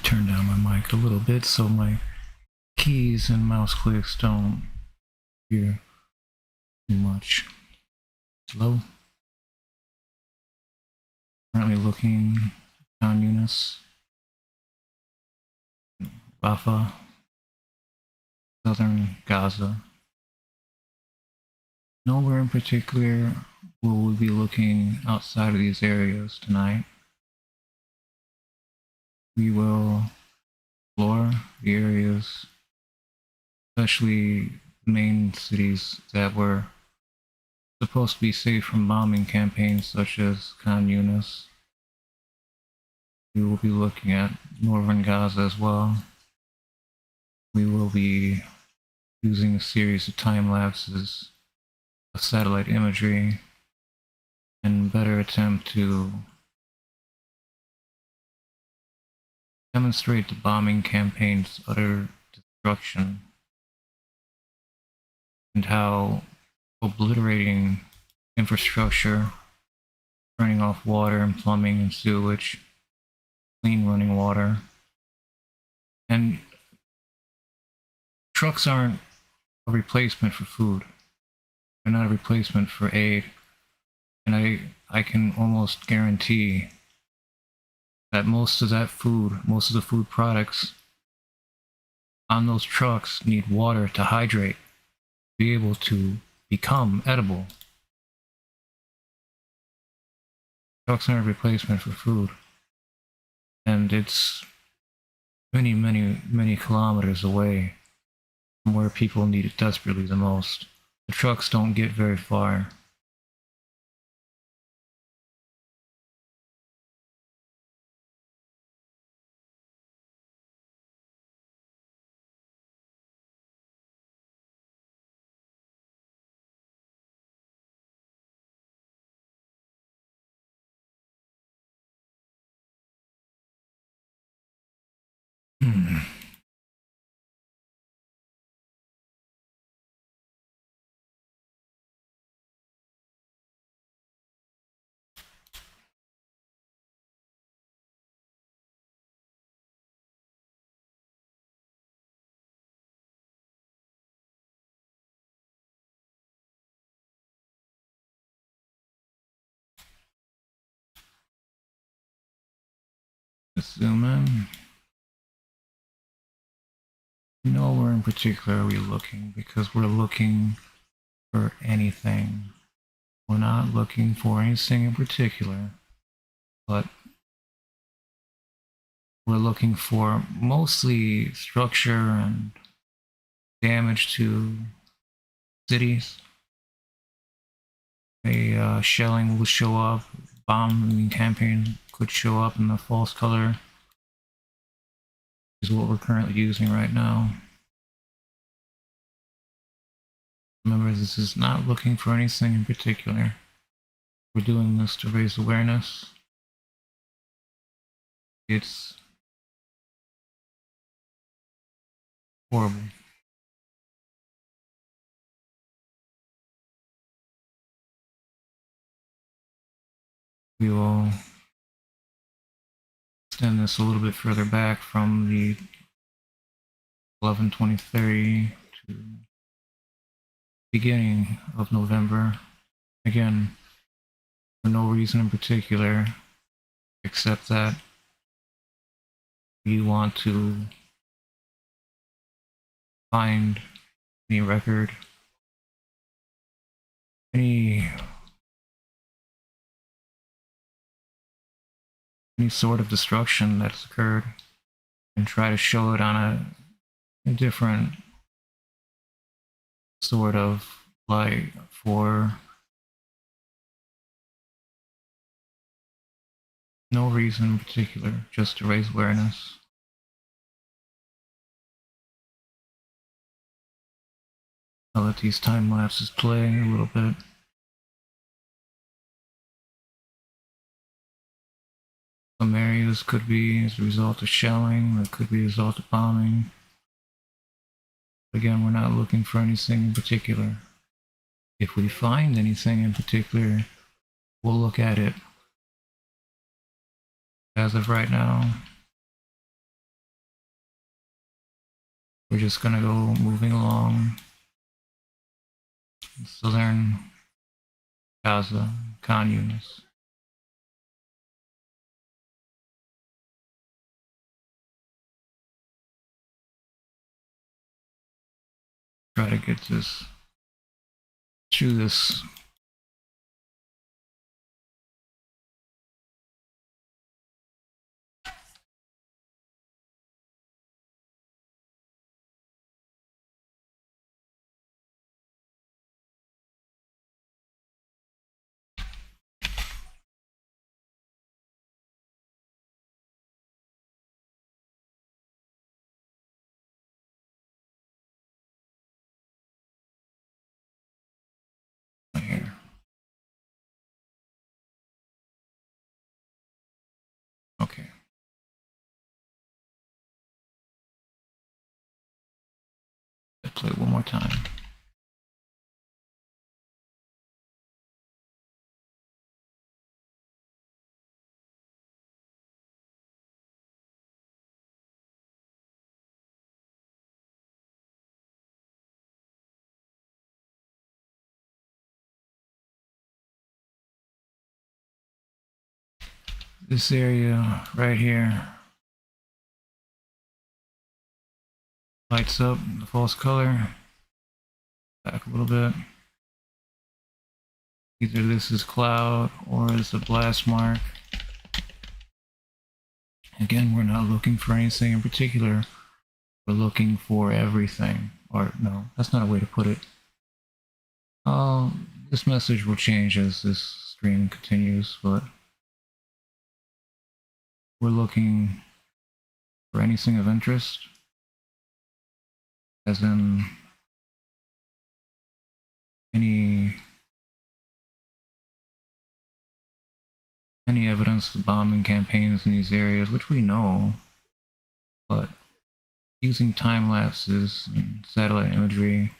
Turn down my mic a little bit so my keys and mouse clicks don't hear too much. Hello. Currently looking down Eunice, Rafah, southern Gaza. Nowhere in particular will we be looking outside of these areas tonight. We will explore the areas, especially main cities that were supposed to be safe from bombing campaigns such as Khan Yunis. We will be looking at northern Gaza as well. We will be using a series of time lapses of satellite imagery and better attempt to demonstrate the bombing campaign's utter destruction and how obliterating infrastructure, turning off water and plumbing and sewage, clean running water, and trucks aren't a replacement for food. They're not a replacement for aid. And I can almost guarantee that most of the food products on those trucks need water to hydrate, to be able to become edible. Trucks aren't a replacement for food. And it's many kilometers away from where people need it desperately the most. The trucks don't get very far. Let's zoom in. Nowhere in particular are we looking because we're looking for anything. We're not looking for anything in particular, but we're looking for mostly structure and damage to cities. A shelling will show up, bombing campaign could show up in the false color, is what we're currently using right now. Remember, this is not looking for anything in particular. We're doing this to raise awareness. It's horrible. We will extend this a little bit further back from the 11/20/30 to beginning of November. Again, for no reason in particular, except that we want to find any record, any sort of destruction that's occurred and try to show it on a different sort of light for no reason in particular, just to raise awareness. I'll let these time lapses play a little bit. Some areas could be as a result of shelling, or could be a result of bombing. Again, we're not looking for anything in particular. If we find anything in particular, we'll look at it. As of right now, we're just gonna go moving along southern Gaza, Khan Yunis. Try to get this through this. Here. Okay. Let's play it one more time. This area right here lights up the false color. Back a little bit. Either this is cloud or it's a blast mark. Again, we're not looking for anything in particular. We're looking for everything. Or no, that's not a way to put it. This message will change as this stream continues, but we're looking for anything of interest, as in any evidence of bombing campaigns in these areas, which we know, but using time lapses and satellite imagery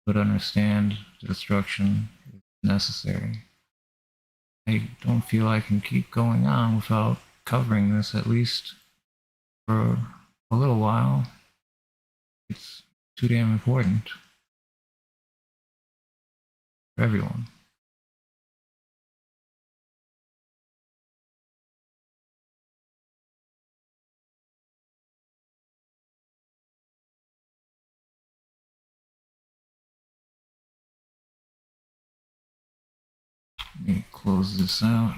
would understand the destruction is necessary. I don't feel I can keep going on without covering this, at least for a little while. It's too damn important for everyone. Let me close this out.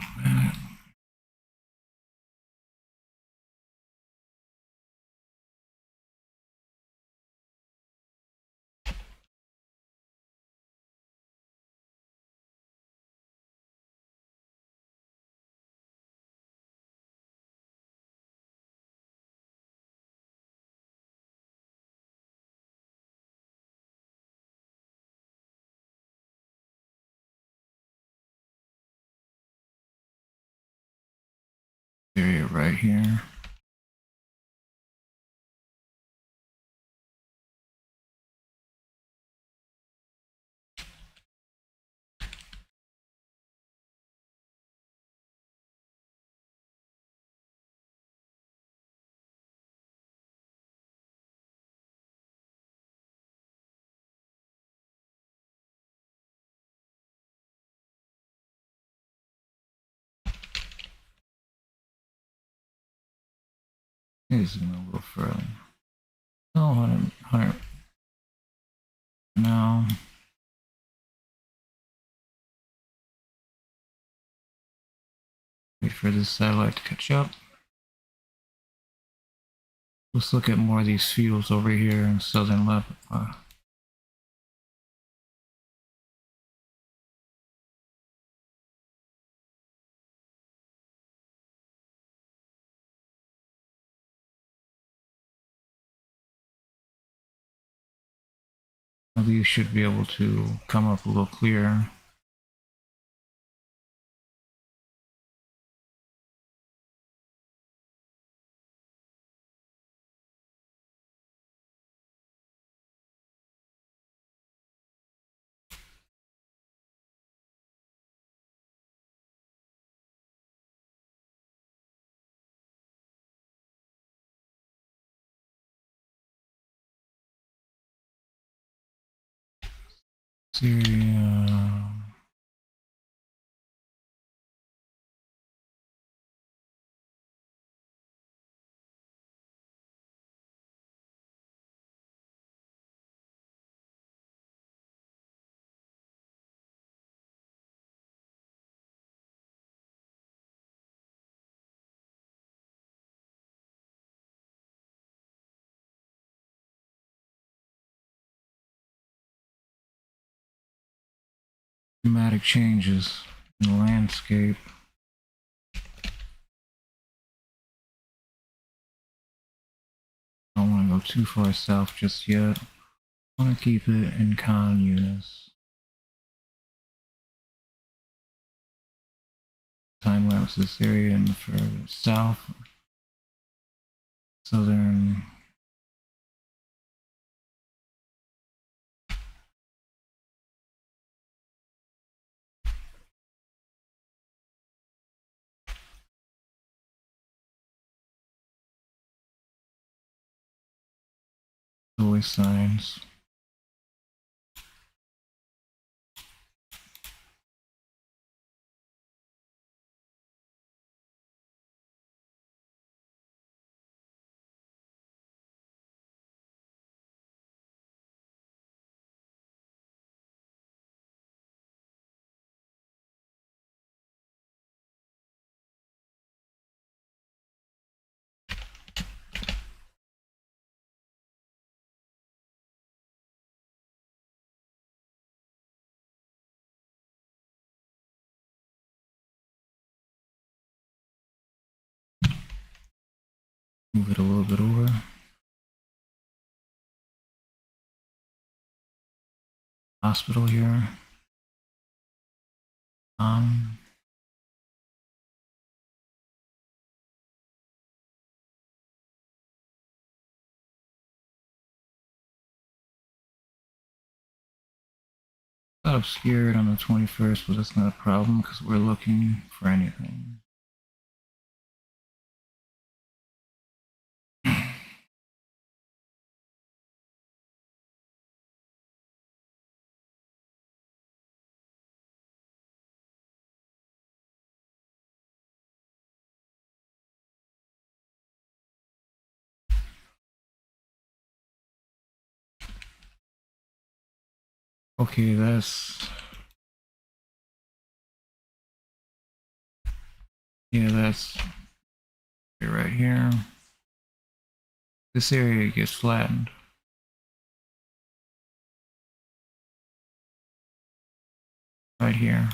Area right here. Maybe zoom a little further. No, 100. No. Wait for this satellite to catch up. Let's look at more of these fields over here in southern Lebanon. These should be able to come up a little clearer. Syria. Dramatic changes in the landscape. I don't want to go too far south just yet. I want to keep it in communist. Time lapse this area in the further south, southern. Always signs. Move it a little bit over. Hospital here. Got obscured on the 21st, but that's not a problem because we're looking for anything. Okay, that's right here. This area gets flattened. Right here.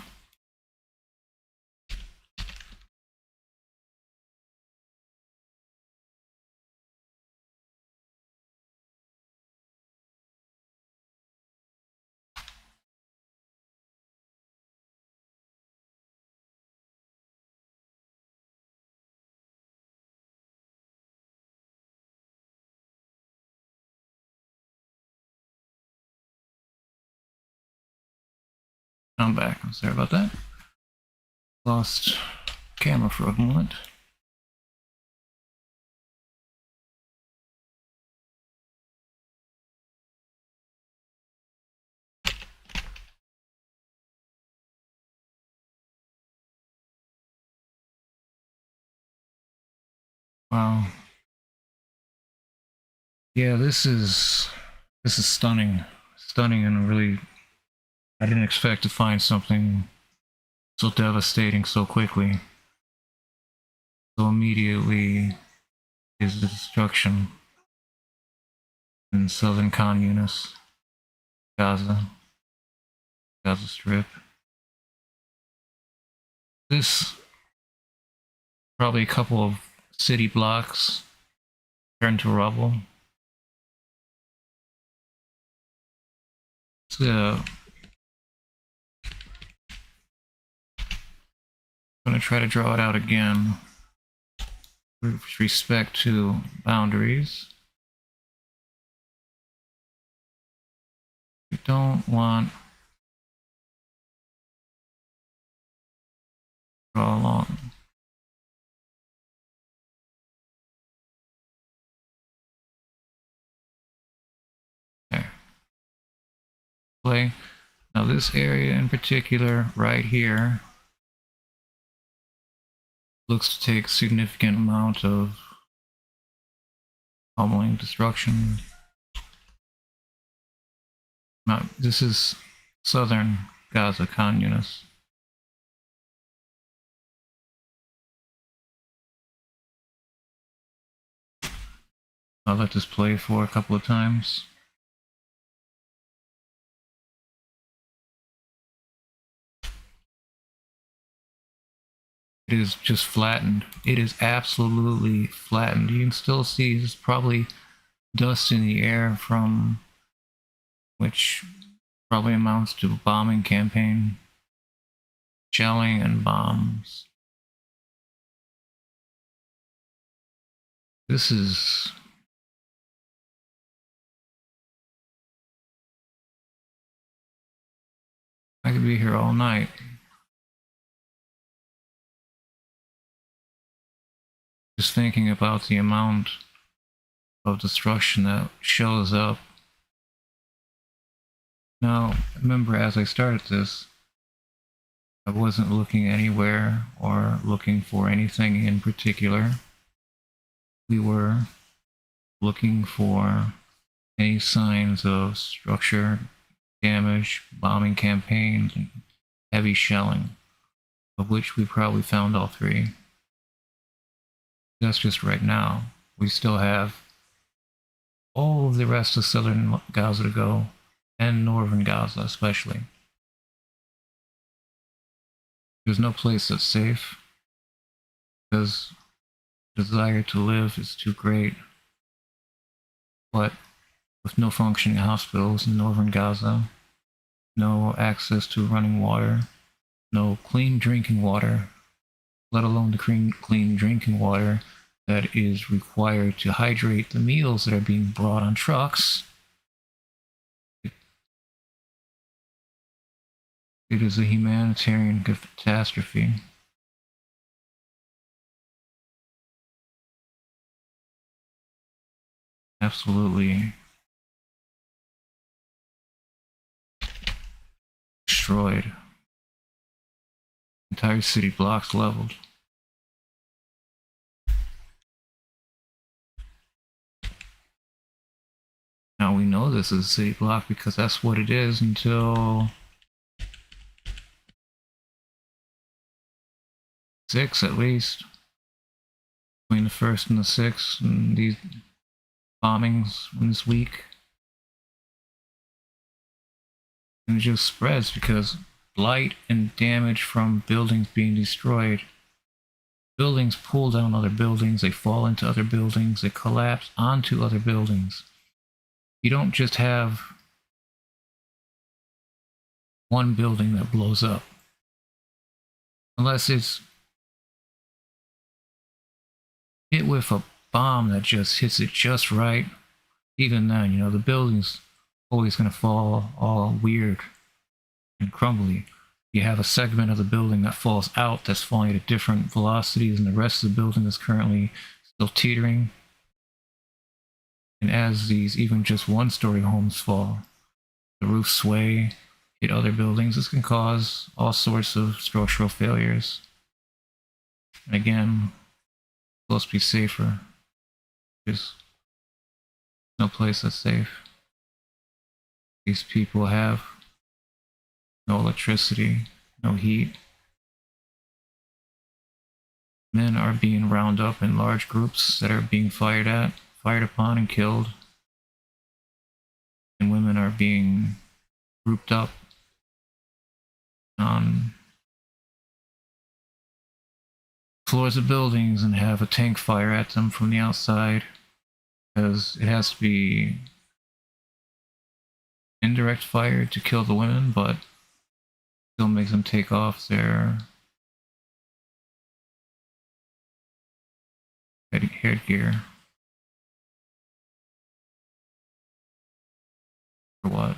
I'm back. I'm sorry about that. Lost camera for a moment. Wow. Yeah, this is stunning. Stunning, and really I didn't expect to find something so devastating so quickly. So immediately is the destruction in southern communists, Gaza, Gaza Strip. This probably a couple of city blocks turned to rubble. So I'm gonna try to draw it out again with respect to boundaries. We don't want to draw along. There. Play. Now this area in particular, right here, looks to take a significant amount of pummeling destruction. Now, this is southern Gaza, Khan Yunis. I'll let this play for a couple of times. It is just flattened. It is absolutely flattened. You can still see there's probably dust in the air from which probably amounts to a bombing campaign. Shelling and bombs. This is... I could be here all night. Just thinking about the amount of destruction that shows up. Now, remember, as I started this, I wasn't looking anywhere or looking for anything in particular. We were looking for any signs of structure damage, bombing campaigns, and heavy shelling, of which we probably found all three. That's just right now. We still have all of the rest of southern Gaza to go, and northern Gaza especially. There's no place that's safe, because the desire to live is too great. But with no functioning hospitals in northern Gaza, no access to running water, no clean drinking water, let alone the clean drinking water that is required to hydrate the meals that are being brought on trucks. It is a humanitarian catastrophe. Absolutely destroyed. Entire city blocks leveled. Now we know this is a city block because that's what it is until 6 at least. Between the 1st and the 6th and these bombings in this week. And it just spreads because blight and damage from buildings being destroyed. Buildings pull down other buildings, they fall into other buildings, they collapse onto other buildings. You don't just have one building that blows up. Unless it's hit with a bomb that just hits it just right. Even then, you know, the building's always going to fall all weird and crumbly. You have a segment of the building that falls out that's falling at different velocities, and the rest of the building is currently still teetering. And as these even just one-story homes fall, the roofs sway, hit other buildings. This can cause all sorts of structural failures. And again, supposed to be safer. There's no place that's safe. These people have no electricity, no heat. Men are being rounded up in large groups that are being fired upon and killed. And women are being grouped up on floors of buildings and have a tank fire at them from the outside, because it has to be indirect fire to kill the women, but still makes them take off their headgear. For what?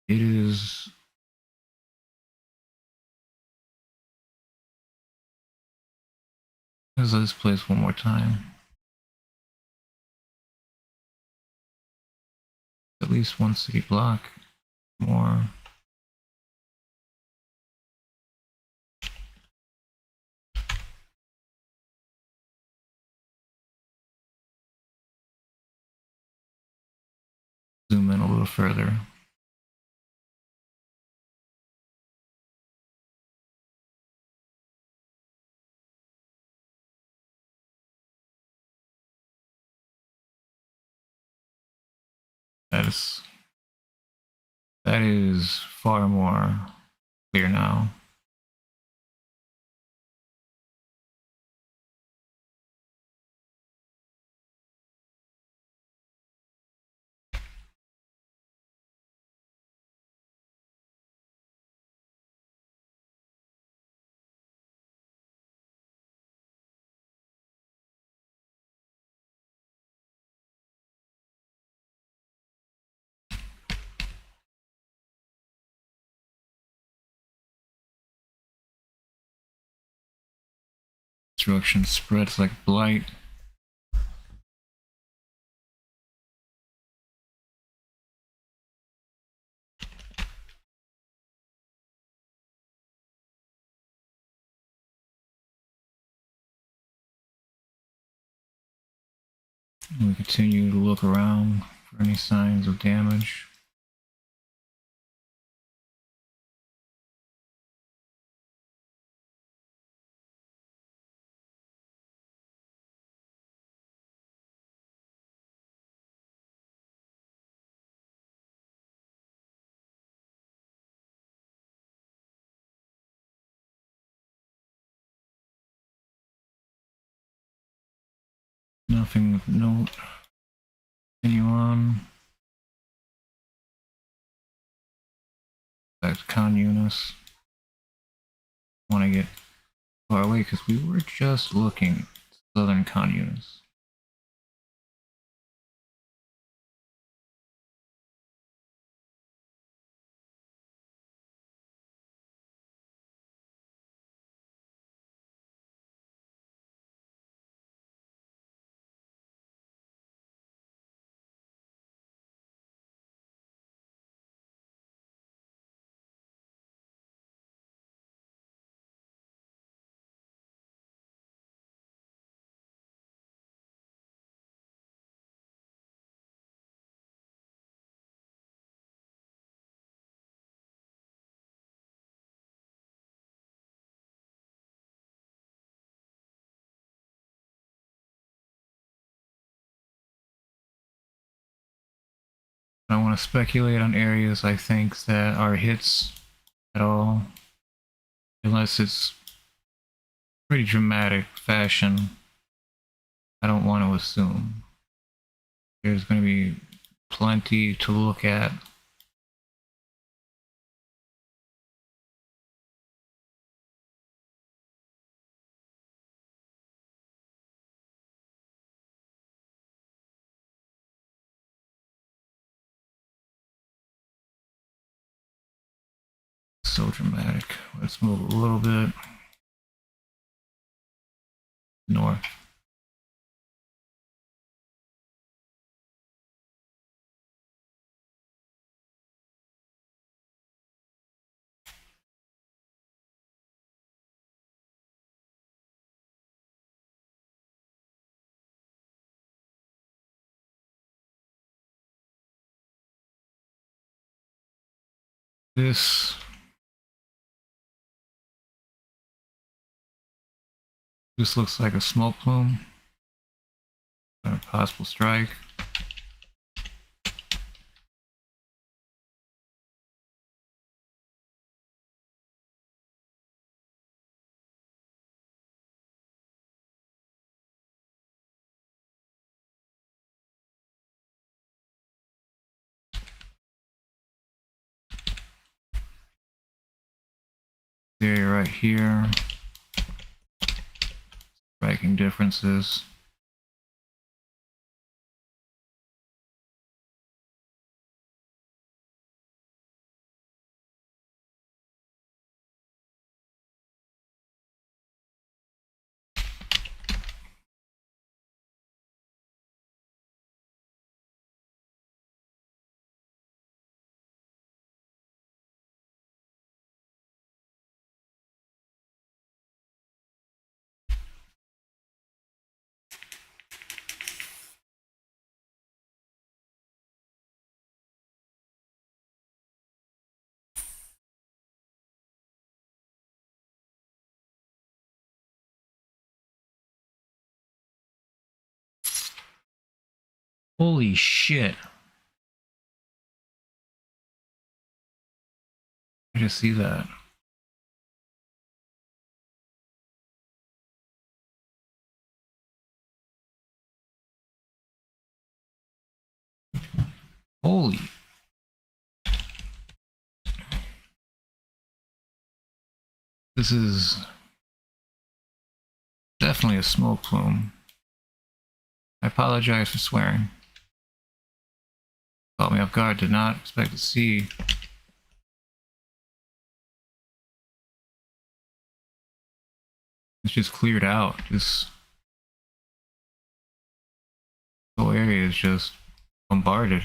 It is... Let's do this place one more time. at least one city block more. Zoom in a little further. That is far more clear now. Destruction spreads like blight. We continue to look around for any signs of damage. Nothing of note. Continue on. Back to Con Eunice. Want to get far away because we were just looking at southern Con Eunice. I don't want to speculate on areas I think that are hits at all, unless it's pretty dramatic fashion. I don't want to assume. There's going to be plenty to look at. So dramatic. Let's move a little bit north. This looks like a smoke plume. A possible strike. Area right here. Striking differences. Holy shit. I just see that. Holy. This is definitely a smoke plume. I apologize for swearing. Caught me off guard, did not expect to see. It's just cleared out. This whole area is just bombarded.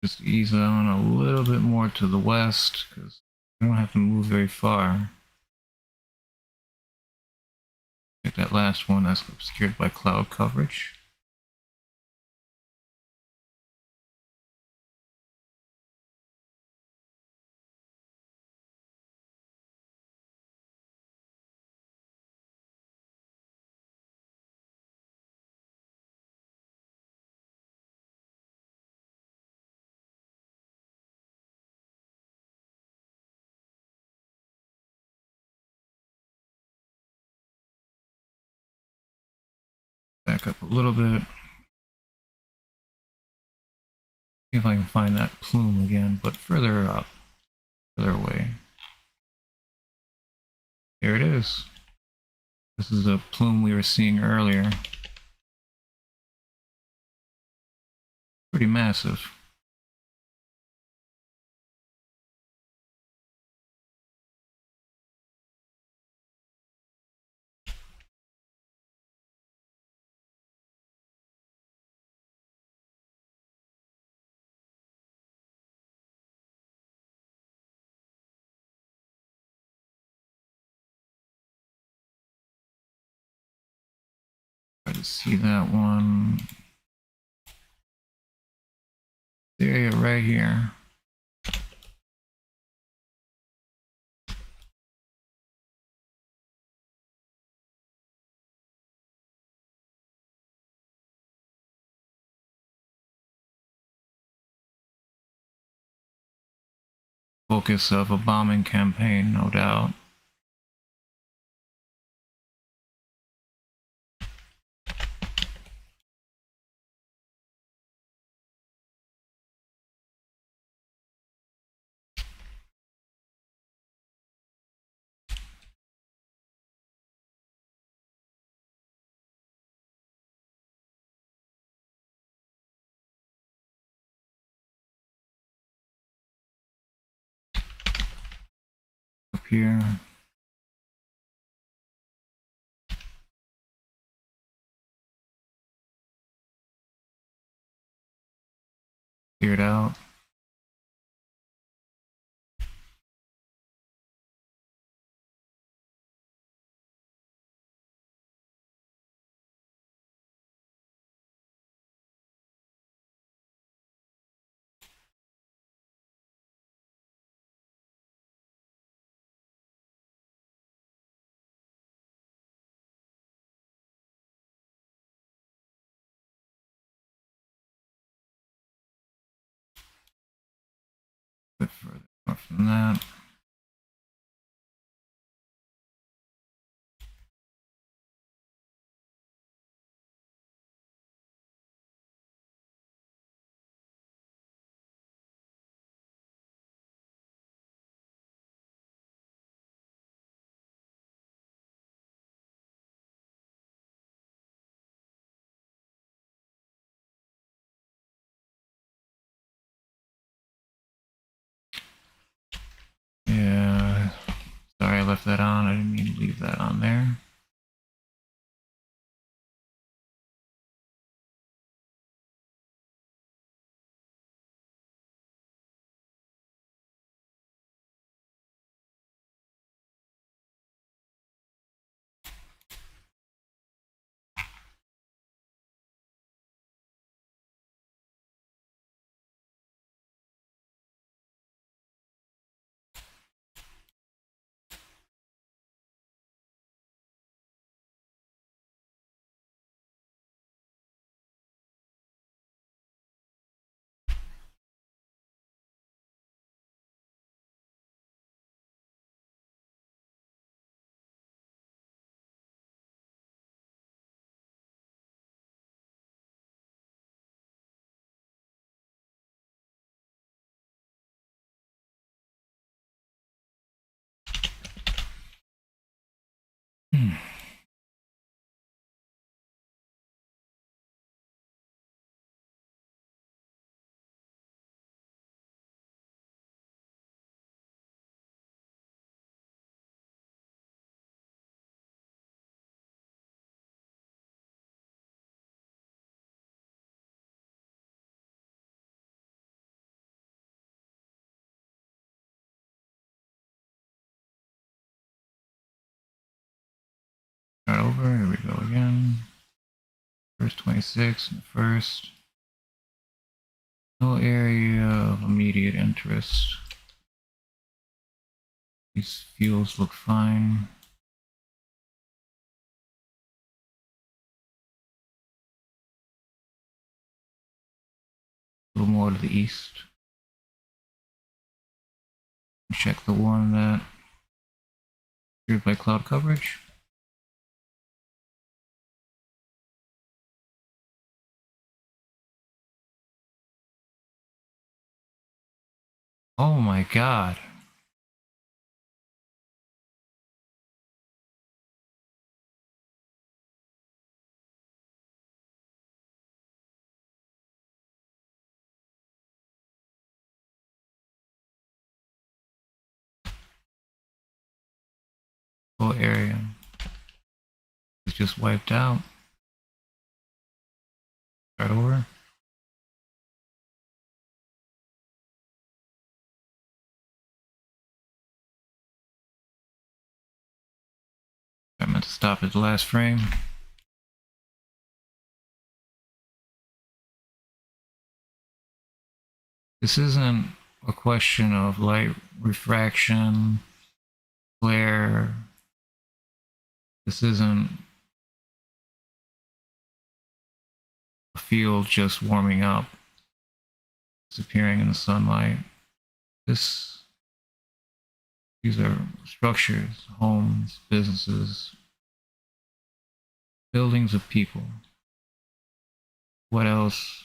Just ease on a little bit more to the west, because I don't have to move very far. Take that last one that's obscured by cloud coverage. Back up a little bit. See if I can find that plume again, but further up, further away. Here it is. This is the plume we were seeing earlier. Pretty massive. Try to see that one. The area right here. Focus of a bombing campaign, no doubt. Up here. Cleared out. A bit further north from that. Yeah, sorry I left that on. I didn't mean to leave that on there. Start over. Here we go again. Verse 26 in the first. No area of immediate interest. These fields look fine. A little more to the east. Check the one that appeared by cloud coverage. Oh my god. Whole area is just wiped out. Start over. I meant to stop at the last frame. This isn't a question of light refraction, glare. This isn't a field just warming up, disappearing in the sunlight. These are structures, homes, businesses, buildings of people. What else?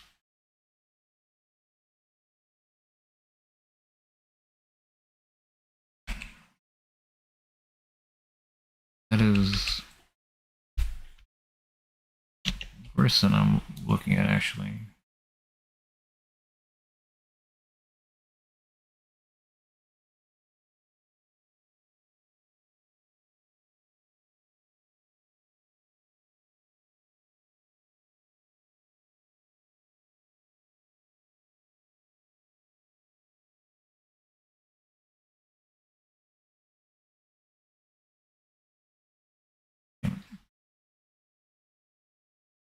That is worse than I'm looking at, actually.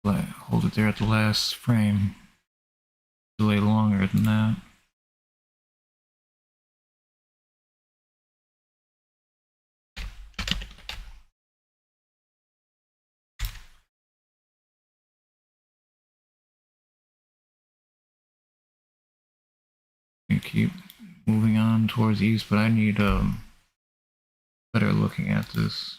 But hold it there at the last frame. Delay longer than that. You keep moving on towards east, but I need better looking at this.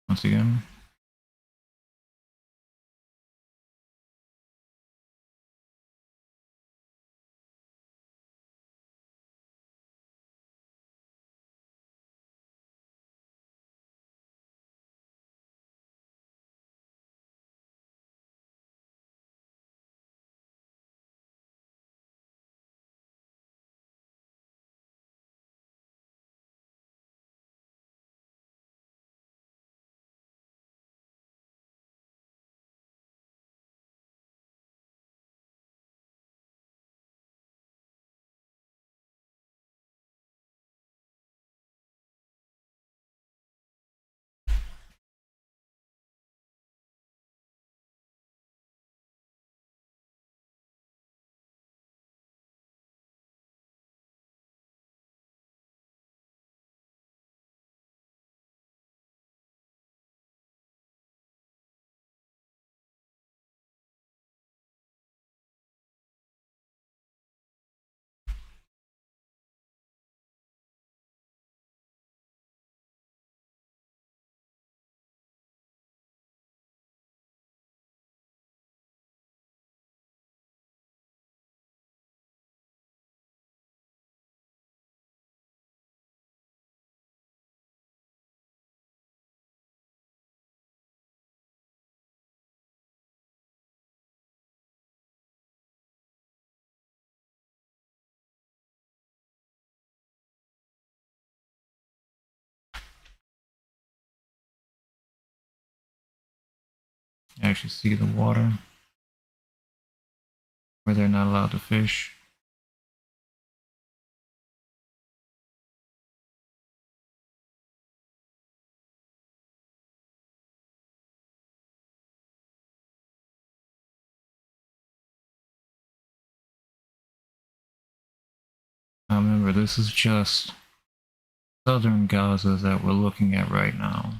Once again. You actually see the water where they're not allowed to fish. Now remember, this is just southern Gaza that we're looking at right now.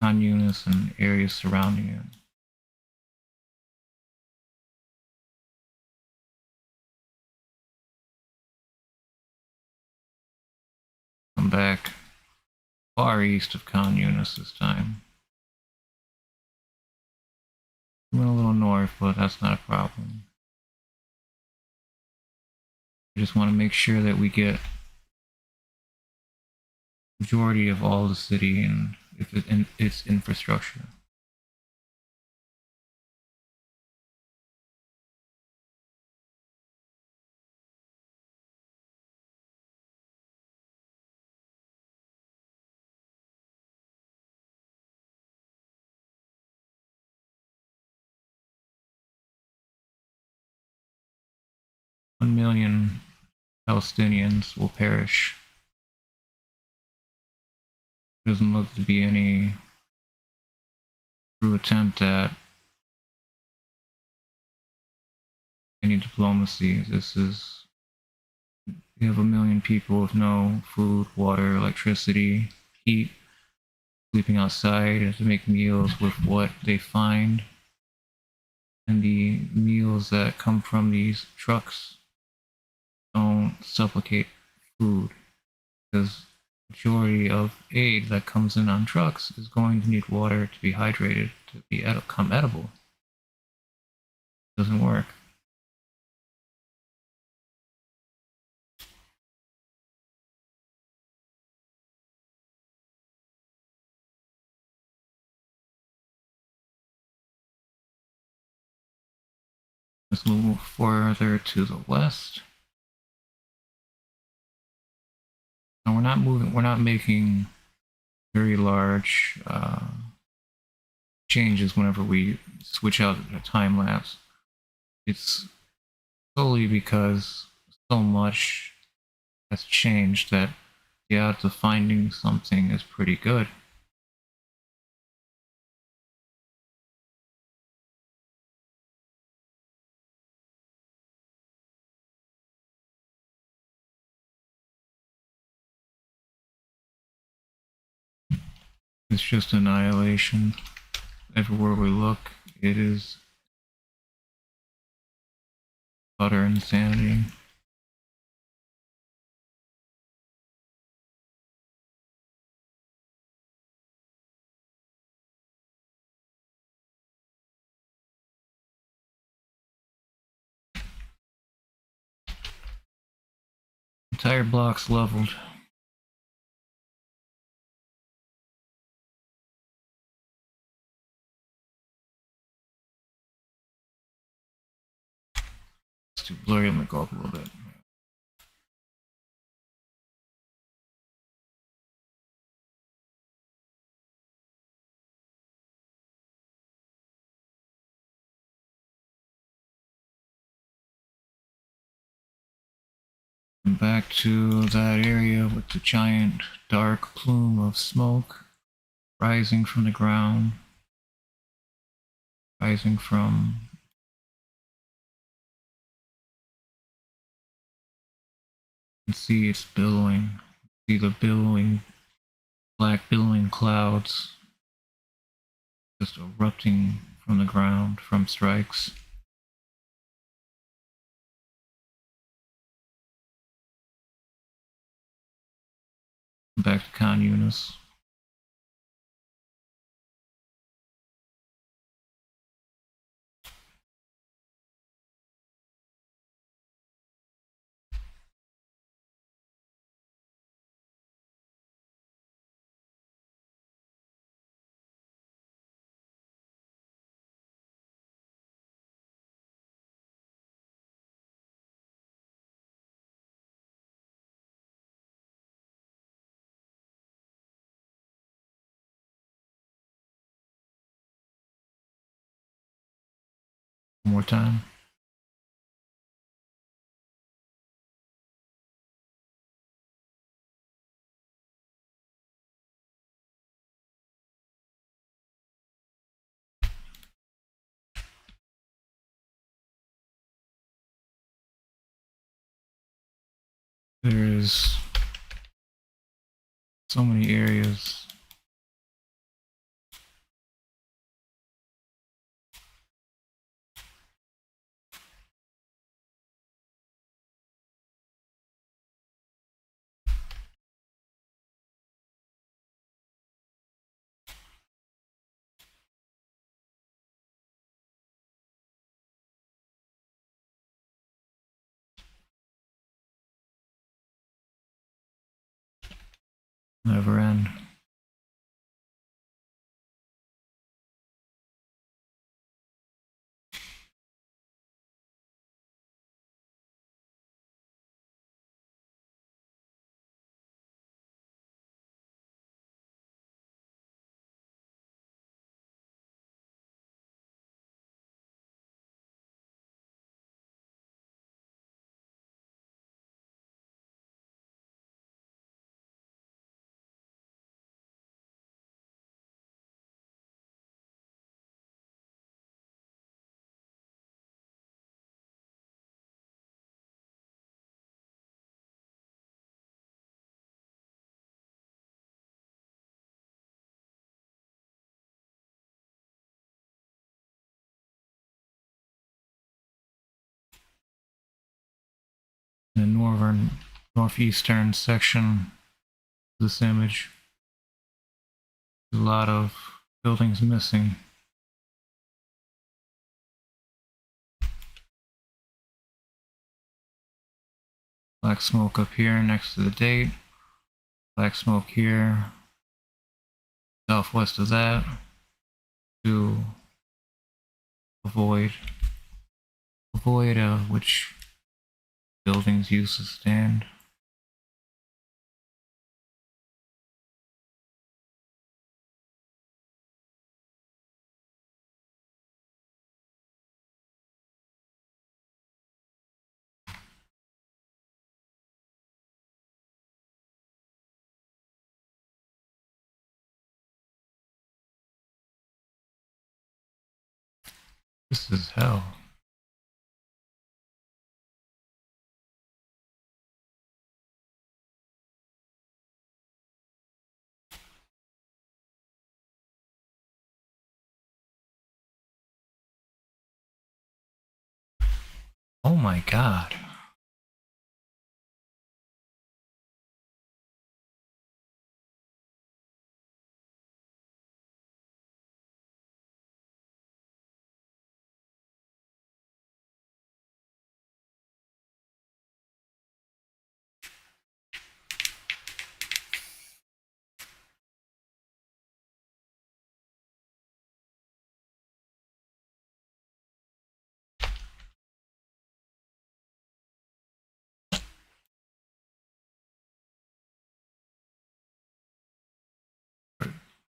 Khan Yunis and areas surrounding it. Come back far east of Khan Yunis this time. Went a little north, but that's not a problem. We just want to make sure that we get majority of all the city and its infrastructure. One million Palestinians will perish. There doesn't look to be any true attempt at any diplomacy. This is, you have a million people with no food, water, electricity, heat, sleeping outside to make meals with what they find. And the meals that come from these trucks don't supplicate food, because majority of aid that comes in on trucks is going to need water to be hydrated to become edible. It doesn't work. Let's move further to the west. Now we're not making very large changes whenever we switch out a time lapse. It's solely because so much has changed that the odds of finding something is pretty good. It's just annihilation. Everywhere we look, it is utter insanity. Entire blocks leveled. It's too blurry. I'm gonna go up a little bit. And back to that area with the giant dark plume of smoke rising from the ground, rising from. You can see it's billowing. See the billowing, black billowing clouds just erupting from the ground from strikes. Back to Khan Yunis. One more time. There's so many areas. Never end. The northeastern section of this image, a lot of buildings missing. Black smoke up here next to the date. Black smoke here, southwest of that, to avoid which buildings used to stand. This is hell. Oh my god.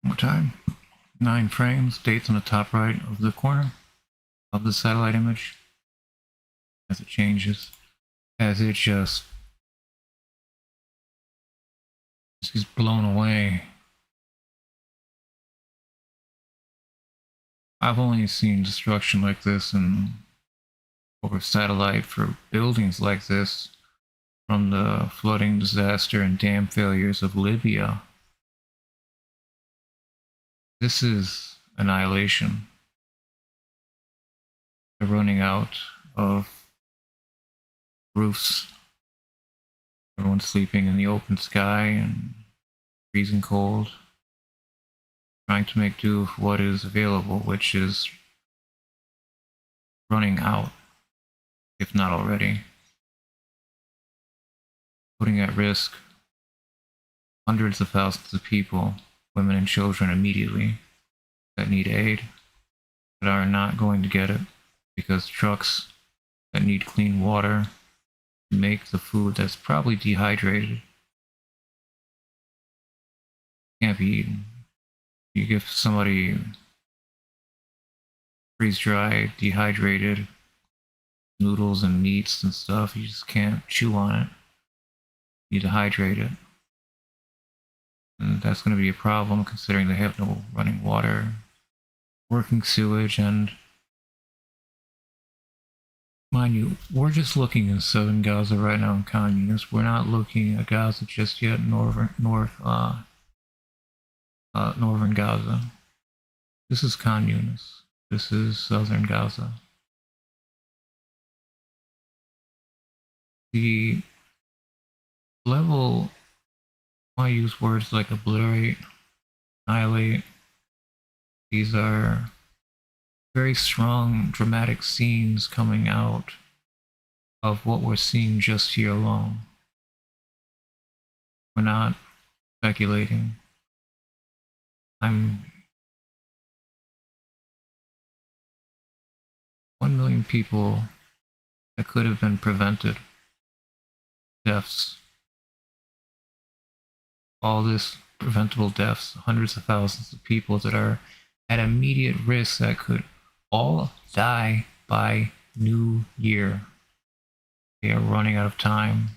One more time. 9 frames, dates on the top right of the corner of the satellite image. As it changes, as it just is blown away. I've only seen destruction like this in over satellite for buildings like this from the flooding disaster and dam failures of Libya. This is annihilation. They're running out of roofs. Everyone's sleeping in the open sky and freezing cold, trying to make do with what is available, which is running out, if not already. Putting at risk hundreds of thousands of people, women and children immediately, that need aid, that are not going to get it because trucks that need clean water make the food that's probably dehydrated can't be eaten. You give somebody freeze-dried, dehydrated noodles and meats and stuff. You just can't chew on it. You need to hydrate it. And that's going to be a problem considering they have no running water, working sewage, and mind you, we're just looking in southern Gaza right now in Khan Yunis. We're not looking at Gaza just yet, northern Gaza. This is Khan Yunis. This is southern Gaza. The level, I use words like obliterate, annihilate. These are very strong, dramatic scenes coming out of what we're seeing just here alone. We're not speculating. 1 million people that could have been prevented. Deaths. All this preventable deaths. Hundreds of thousands of people that are at immediate risk that could all die by New Year. They are running out of time.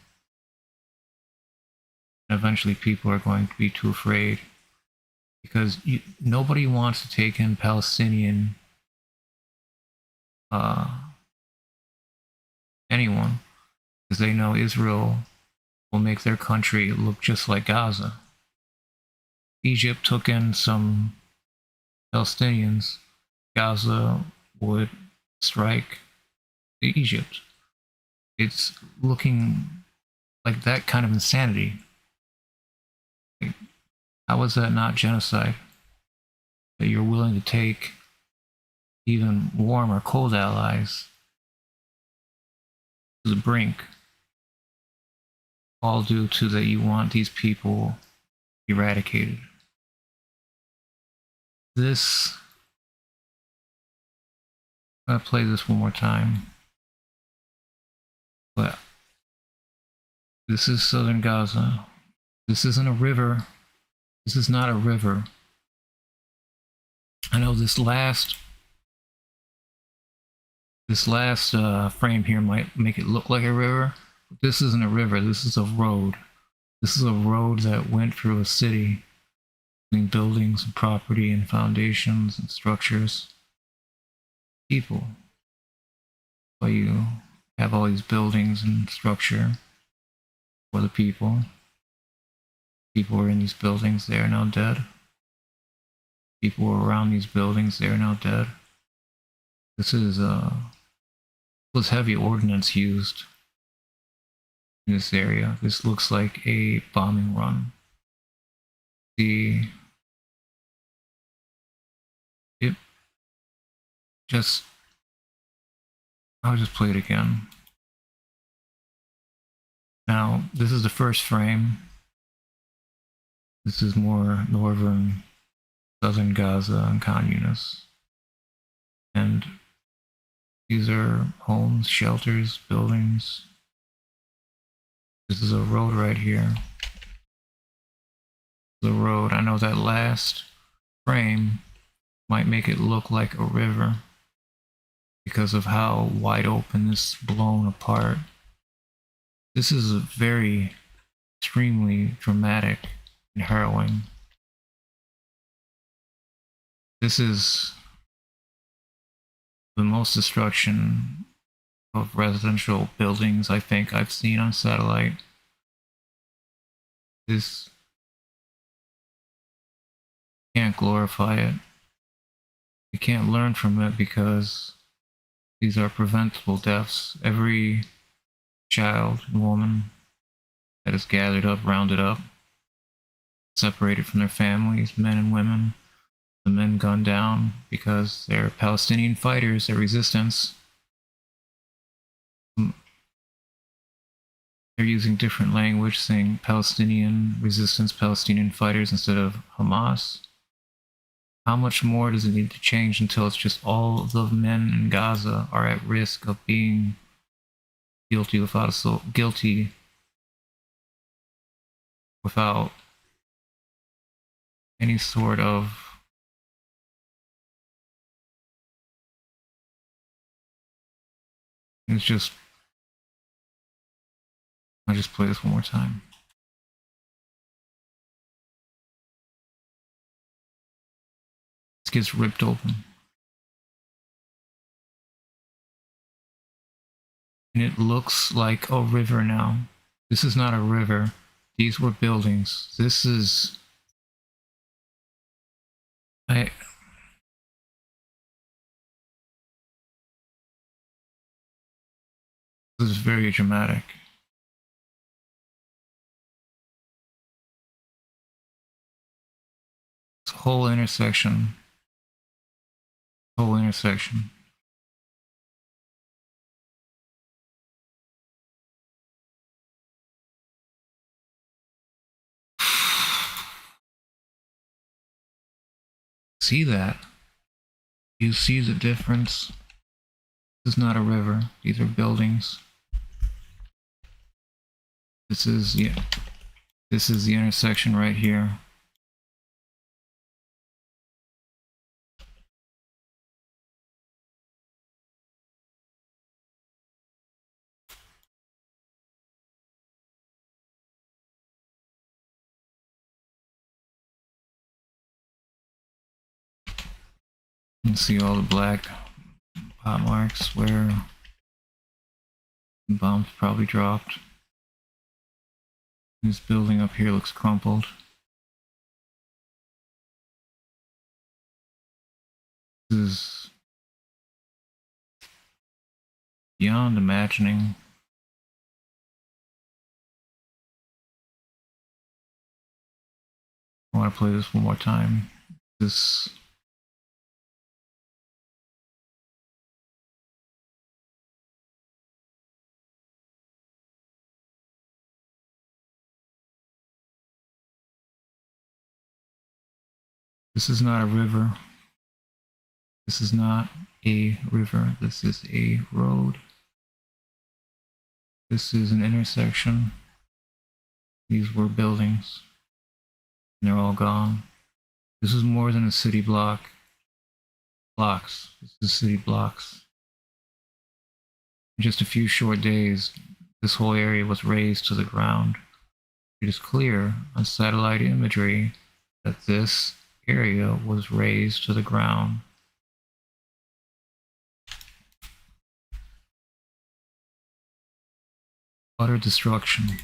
And eventually people are going to be too afraid. Because nobody wants to take in Palestinian anyone, because they know Israel will make their country look just like Gaza. Egypt took in some Palestinians, Gaza would strike Egypt. It's looking like that kind of insanity. How is that not genocide? That you're willing to take even warm or cold allies to the brink, all due to that you want these people eradicated. This, I'm gonna play this one more time, but this is southern Gaza. This isn't a river. This is not a river. I know this last frame here might make it look like a river, but this isn't a river. This is a road. This is a road that went through a city, between buildings and property and foundations and structures. People. But you have all these buildings and structure for the people. People were in these buildings, they are now dead. People were around these buildings, they are now dead. This was heavy ordnance used in this area. This looks like a bombing run. I'll just play it again. Now, this is the first frame. This is more northern, southern Gaza and Khan Yunis. And these are homes, shelters, buildings. This is a road right here. The road, I know that last frame might make it look like a river because of how wide open this blown apart. This is a very extremely dramatic and harrowing. This is the most destruction of residential buildings I think I've seen on satellite. This can't glorify it. We can't learn from it because these are preventable deaths. Every child and woman that is gathered up, rounded up, separated from their families, men and women, the men gunned down because they're Palestinian fighters, they're resistance. They're using different language, saying Palestinian resistance, Palestinian fighters instead of Hamas. How much more does it need to change until it's just all of the men in Gaza are at risk of being guilty without any sort of It's just, I'll just play this one more time. This gets ripped open. And it looks like a river now. This is not a river. These were buildings. This is... This is very dramatic. This whole intersection. See that? You see the difference? This is not a river. These are buildings. This is the intersection right here. You can see all the black pot marks where the bombs probably dropped. This building up here looks crumpled. This is beyond imagining. I want to play this one more time. This is not a river. This is not a river. This is a road. This is an intersection. These were buildings. And they're all gone. This is more than a city block. Blocks. This is city blocks. In just a few short days, this whole area was razed to the ground. It is clear on satellite imagery that this area was razed to the ground. Utter destruction,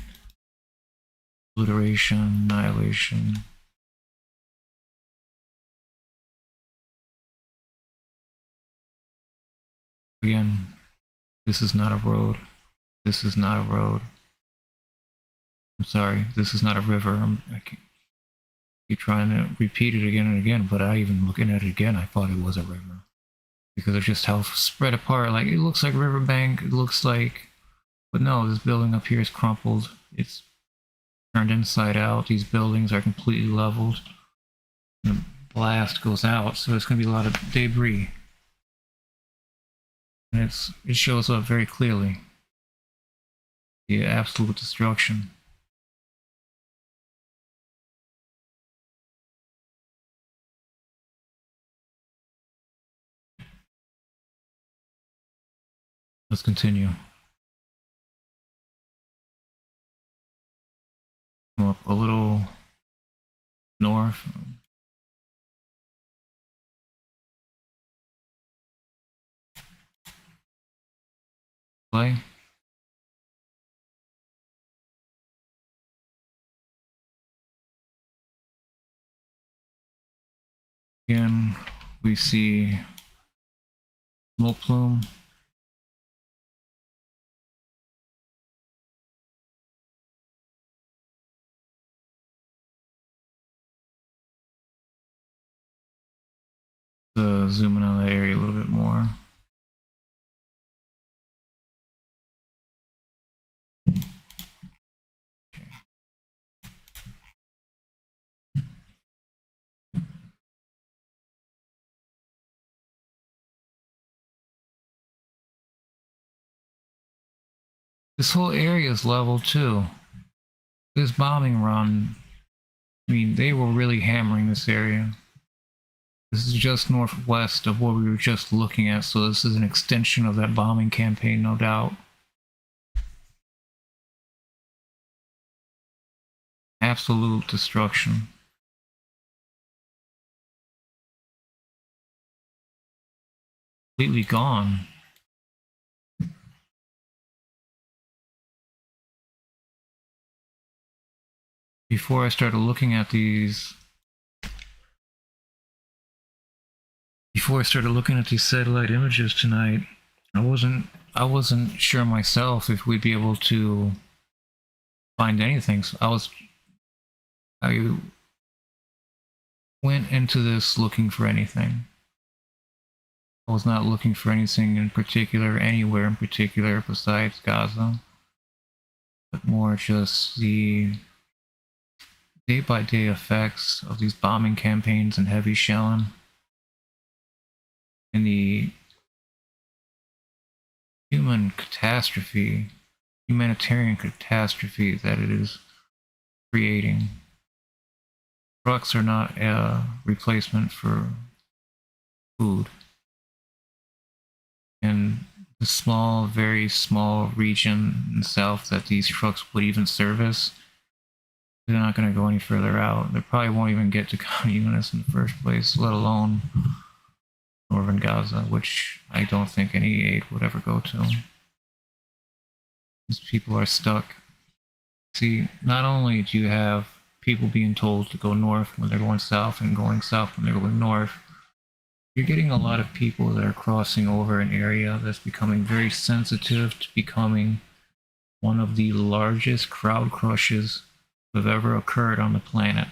obliteration, annihilation. Again, this is not a road. This is not a road. I'm sorry, this is not a river. I keep trying to repeat it again and again, but even looking at it again, I thought it was a river. Because of just how spread apart, like it looks like a riverbank, it looks like, but no, this building up here is crumpled. It's turned inside out. These buildings are completely leveled. And the blast goes out, so it's going to be a lot of debris. And it shows up very clearly. The absolute destruction. Let's continue. Come up a little north. Play. Again, we see smoke plume. Zoom in on that area a little bit more. This whole area is level too. This bombing run, I mean, they were really hammering this area. This is just northwest of what we were just looking at, so this is an extension of that bombing campaign, no doubt. Absolute destruction. Completely gone. Before I started looking at these satellite images tonight, I wasn't sure myself if we'd be able to find anything. So I went into this looking for anything. I was not looking for anything in particular, anywhere in particular besides Gaza, but more just the day-by-day effects of these bombing campaigns and heavy shelling and the humanitarian catastrophe that it is creating. Trucks are not a replacement for food. And the small, very small region in the south that these trucks would even service, they're not going to go any further out. They probably won't even get to Khan Yunis in the first place, let alone northern Gaza, which I don't think any aid would ever go to. These people are stuck. See, not only do you have people being told to go north when they're going south and going south when they're going north, you're getting a lot of people that are crossing over an area that's becoming very sensitive to becoming one of the largest crowd crushes that have ever occurred on the planet.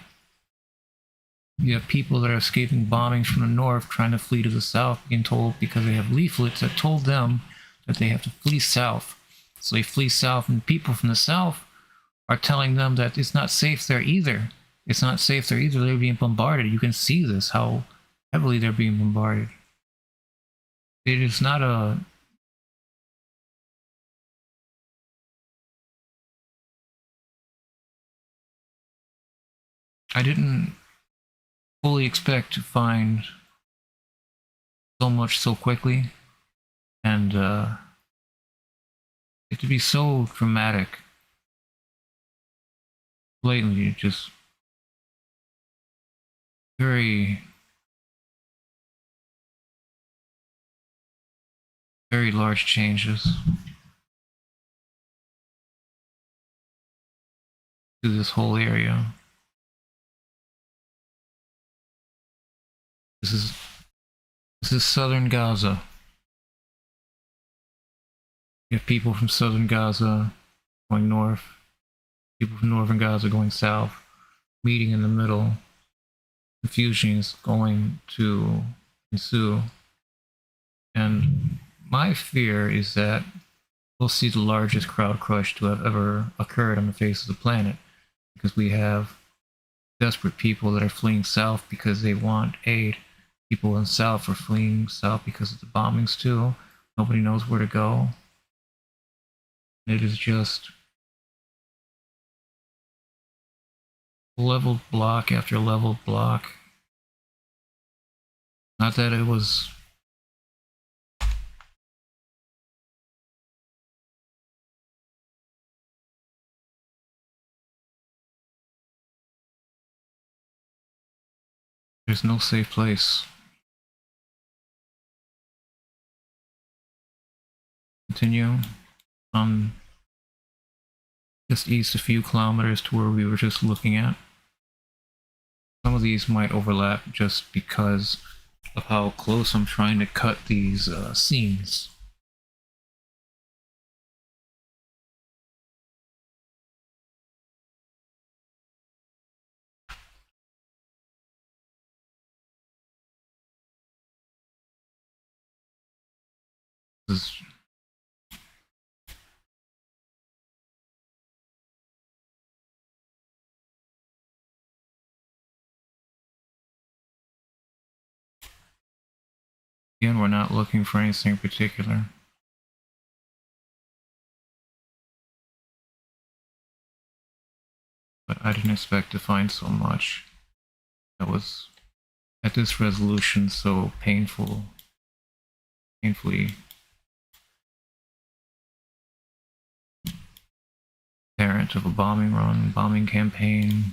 You have people that are escaping bombings from the north trying to flee to the south, being told because they have leaflets that told them that they have to flee south. So they flee south, and people from the south are telling them that it's not safe there either. It's not safe there either. They're being bombarded. You can see this, how heavily they're being bombarded. It is not a... I didn't fully expect to find so much so quickly, and it to be so dramatic, blatantly, just very, very large changes to this whole area. This is southern Gaza. You have people from southern Gaza going north, people from northern Gaza going south, meeting in the middle. Confusion is going to ensue. And my fear is that we'll see the largest crowd crush to have ever occurred on the face of the planet, because we have desperate people that are fleeing south because they want aid. People in the south are fleeing south because of the bombings too. Nobody knows where to go. It is just leveled block after leveled block. Not that it was... There's no safe place. Continue on just east a few kilometers to where we were just looking at. Some of these might overlap just because of how close I'm trying to cut these scenes. This is... Again, we're not looking for anything in particular. But I didn't expect to find so much that was at this resolution so painfully apparent of a bombing run, bombing campaign.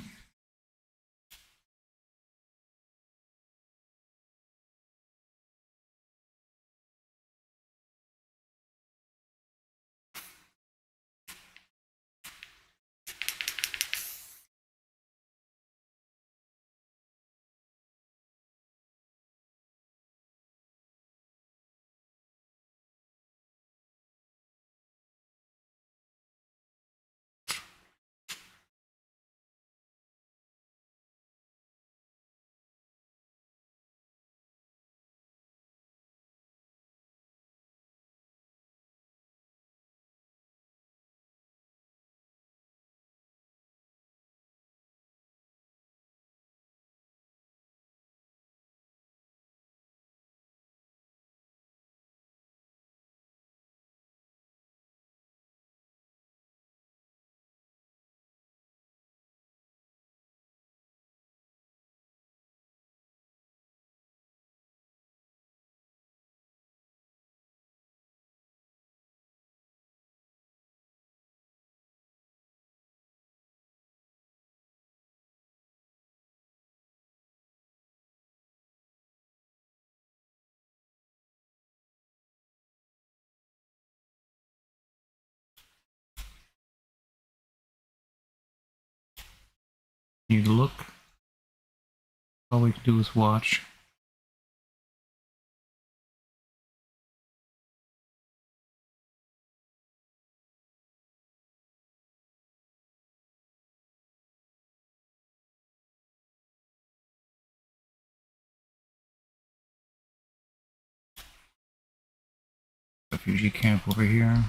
You look. All we can do is watch. Refugee camp over here.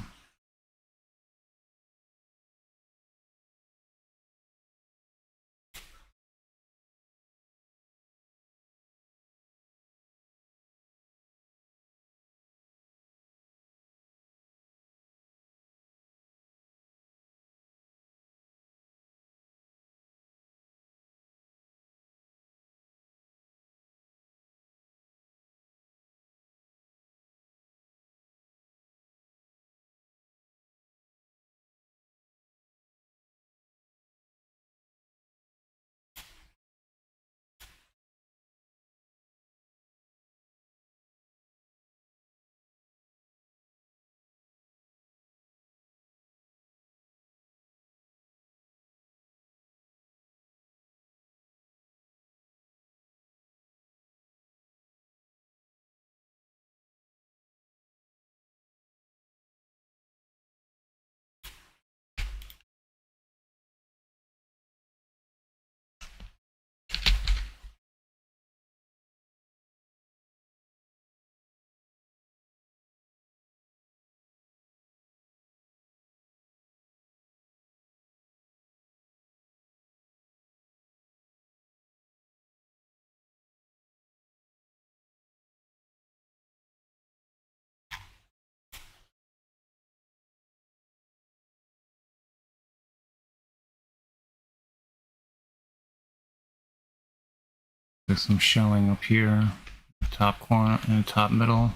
There's some shelling up here, top corner, in the top middle.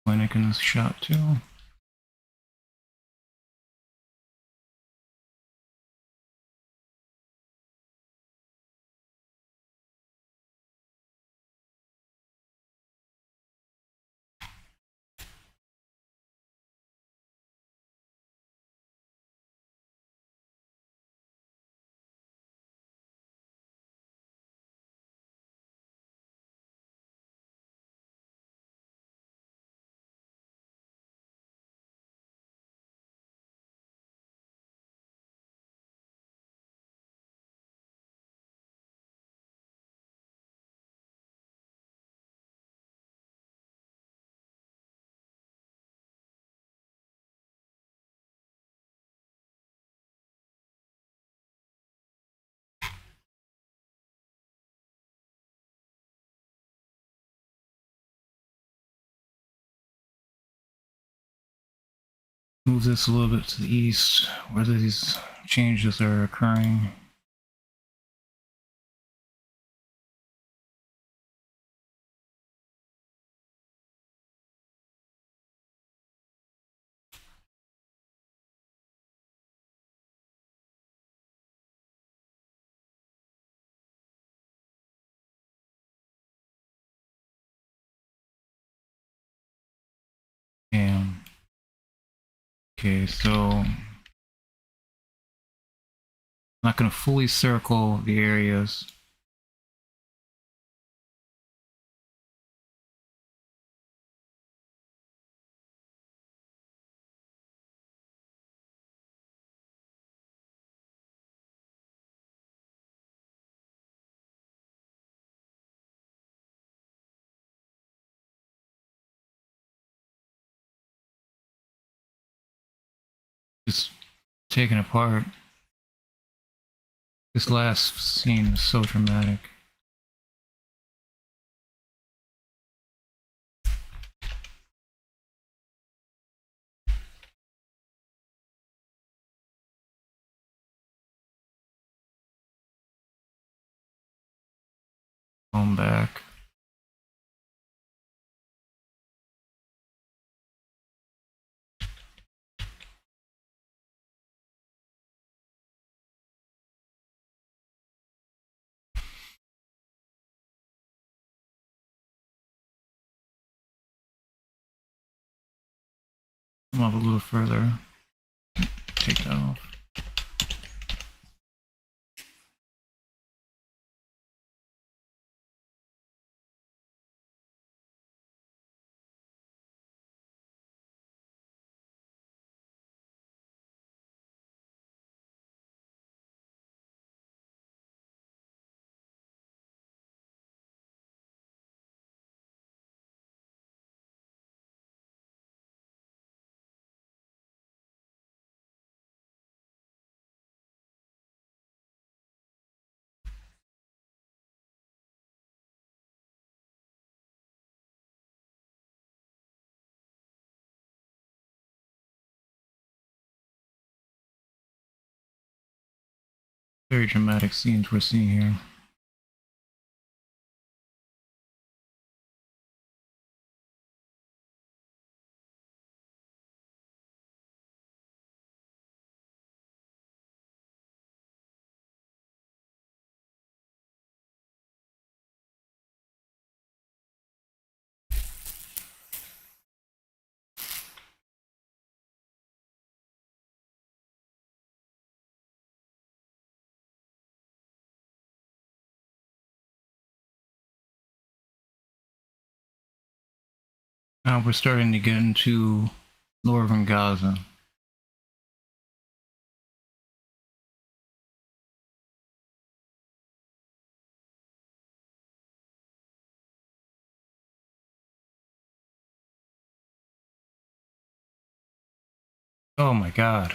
Clinic in this shot too. Move this a little bit to the east, where these changes are occurring. And okay, so I'm not going to fully circle the areas. Just taken apart. This last scene is so dramatic. Going back. Come up a little further. Take that off. Very dramatic scenes we're seeing here. Now we're starting to get into northern Gaza. Oh my god.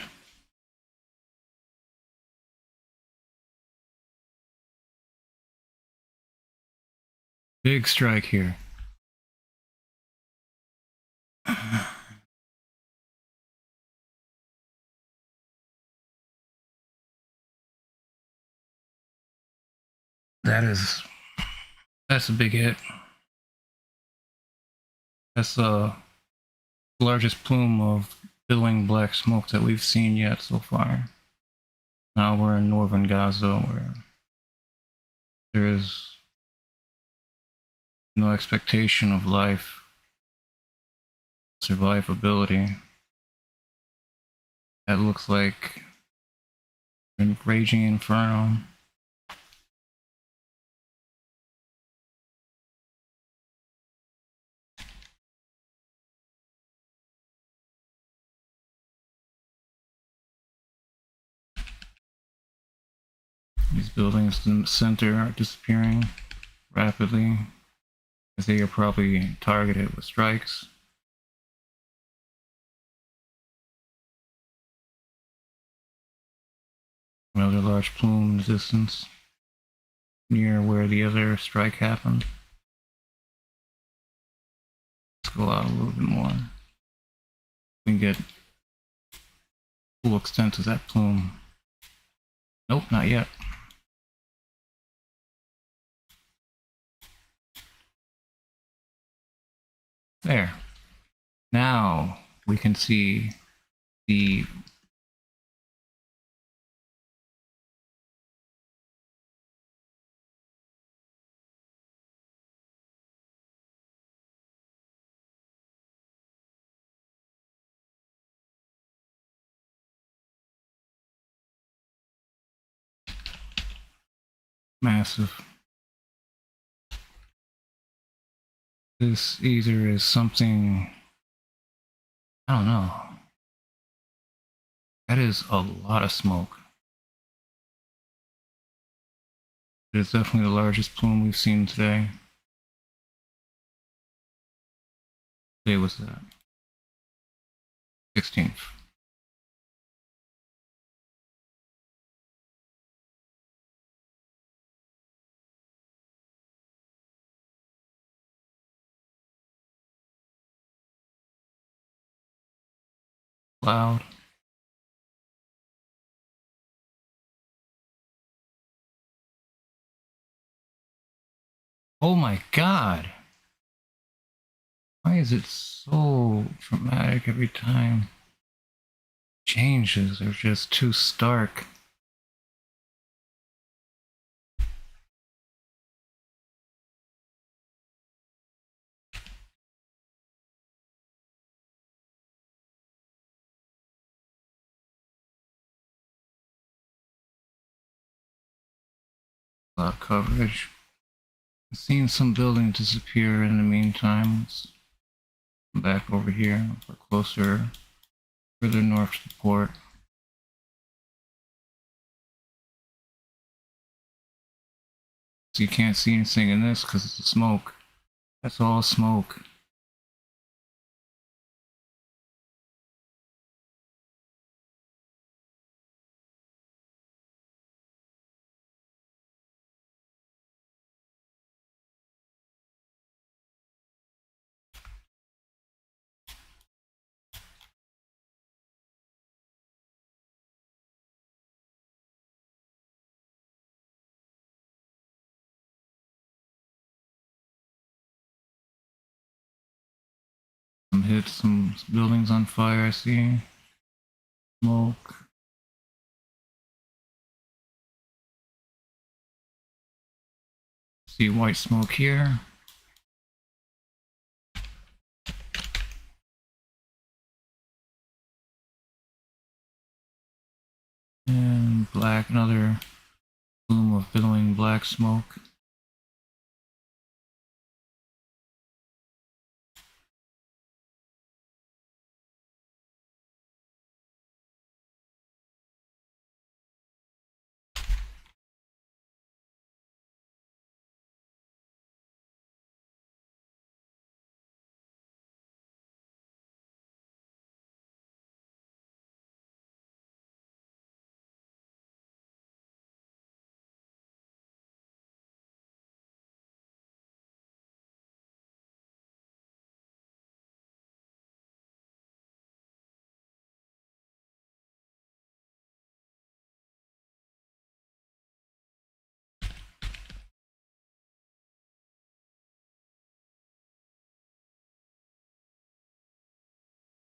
Big strike here. That's a big hit. That's the largest plume of billowing black smoke that we've seen yet so far. Now we're in northern Gaza, where there is no expectation of life, survivability. That looks like a raging inferno. These buildings in the center are disappearing rapidly, as they are probably targeted with strikes. Another large plume in the distance, near where the other strike happened. Let's go out a little bit more. We can get full extent of that plume. Nope, not yet. There. Now we can see the massive. This either is something, I don't know. That is a lot of smoke. It is definitely the largest plume we've seen today. Today was that 16th. Loud. Oh my god! Why is it so dramatic every time? Changes are just too stark. A lot of coverage. I've seen some buildings disappear in the meantime. Let's come back over here. We're closer, further north to the port. So you can't see anything in this because it's smoke. That's all smoke. Hit some buildings on fire, I see. Smoke. See white smoke here. And black, another plume of billowing black smoke.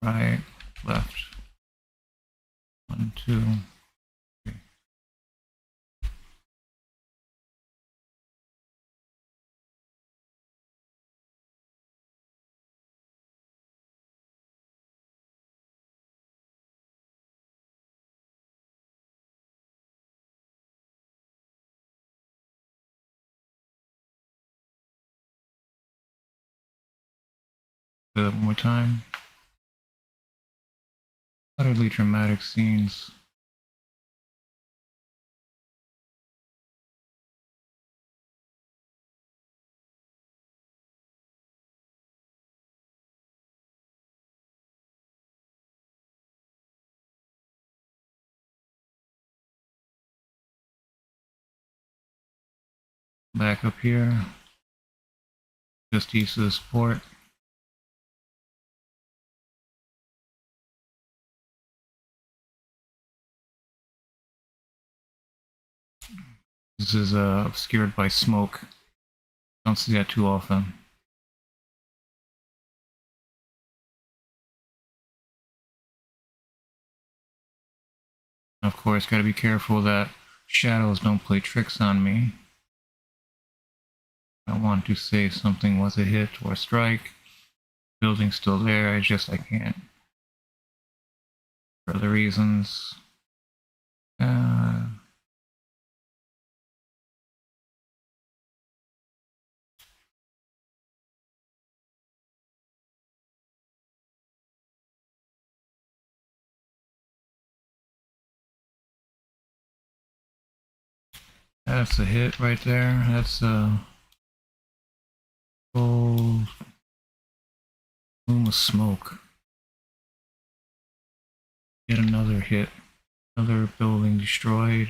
Right, left. 1, 2, 3. Do that one more time. Utterly dramatic scenes. Back up here, just east of this port. This is obscured by smoke. Don't see that too often. Of course, gotta be careful that shadows don't play tricks on me. I want to say something was a hit or a strike. Building's still there, I can't. For other reasons. Uh, that's a hit right there. That's a full plume of smoke. Yet another hit. Another building destroyed.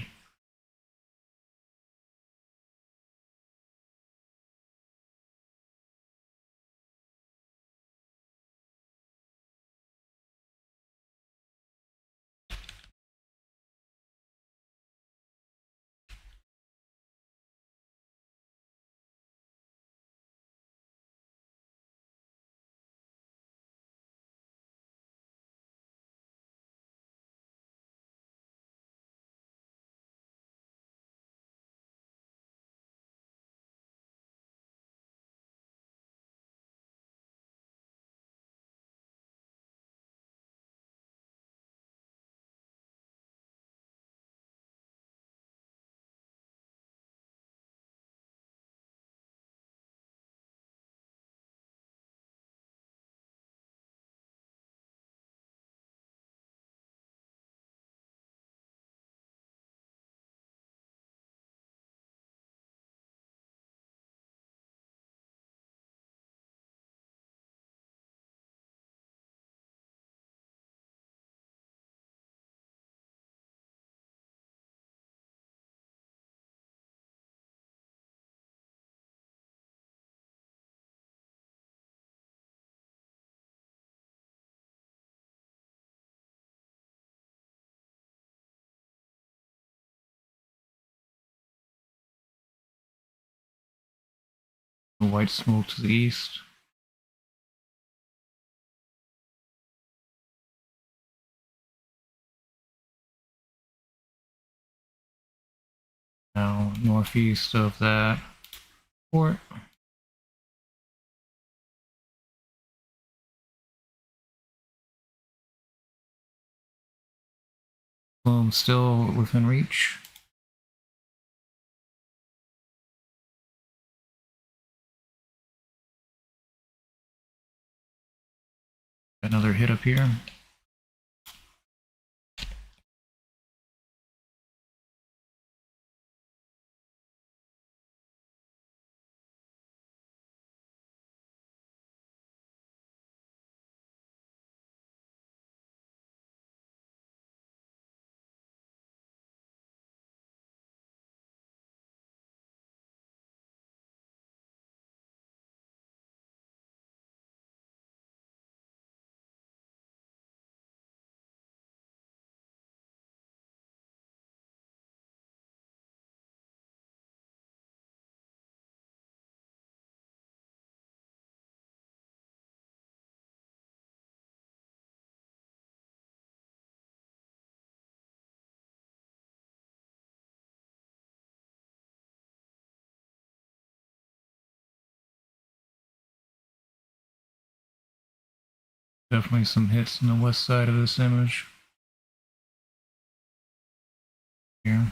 The white smoke to the east. Now northeast of that port. Boom, still within reach. Another hit up here. Definitely some hits on the west side of this image. Here.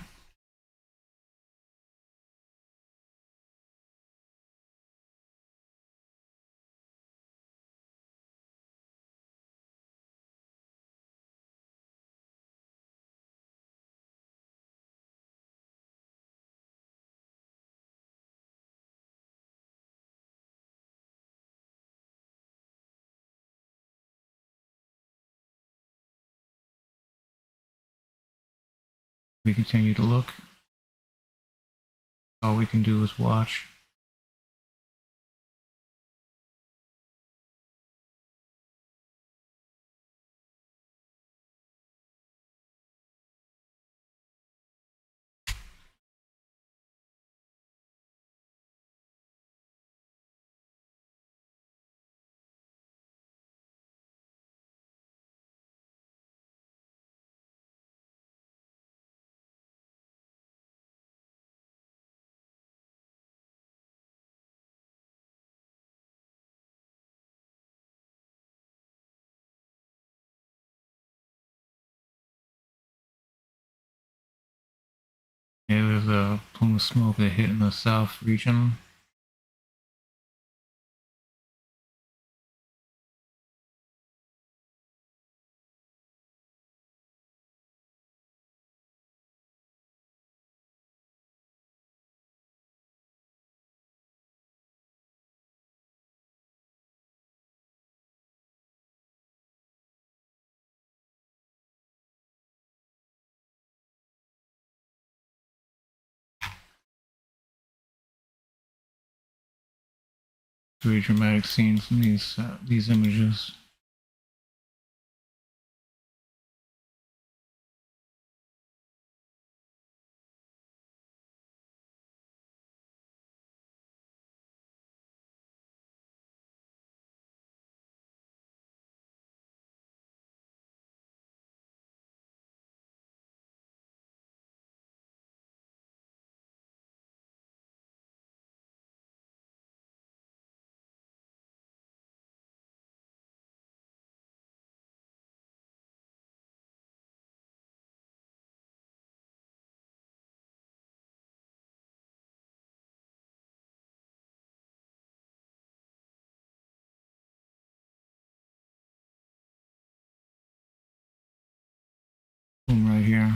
We continue to look. All we can do is watch. the plume of smoke that hit in the south region. Very dramatic scenes in these images. Boom, right here.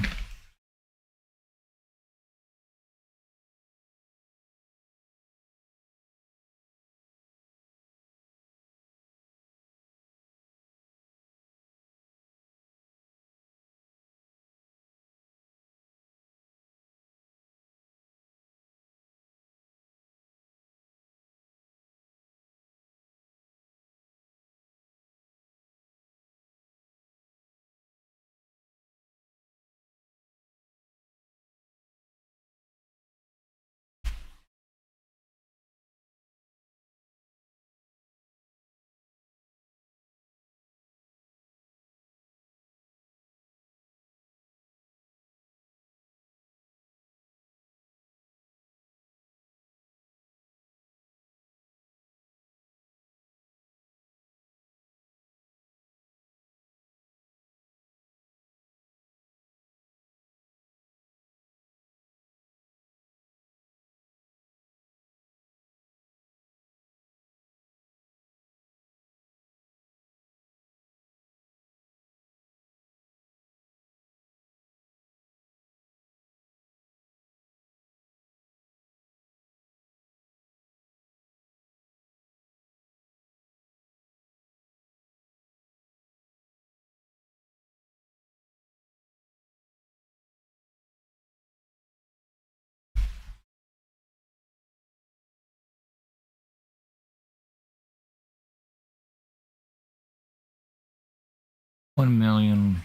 One million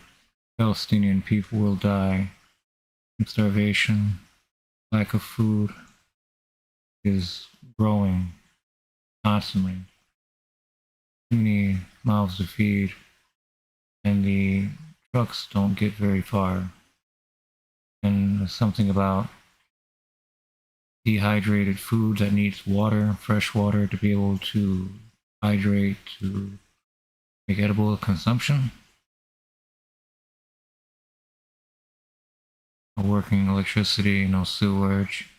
Palestinian people will die from starvation. Lack of food is growing constantly. Too many mouths to feed, and the trucks don't get very far. And there's something about dehydrated food that needs water, fresh water, to be able to hydrate, to make edible consumption. No working electricity, no sewage.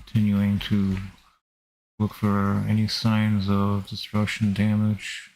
Continuing to Look for any signs of destruction, damage.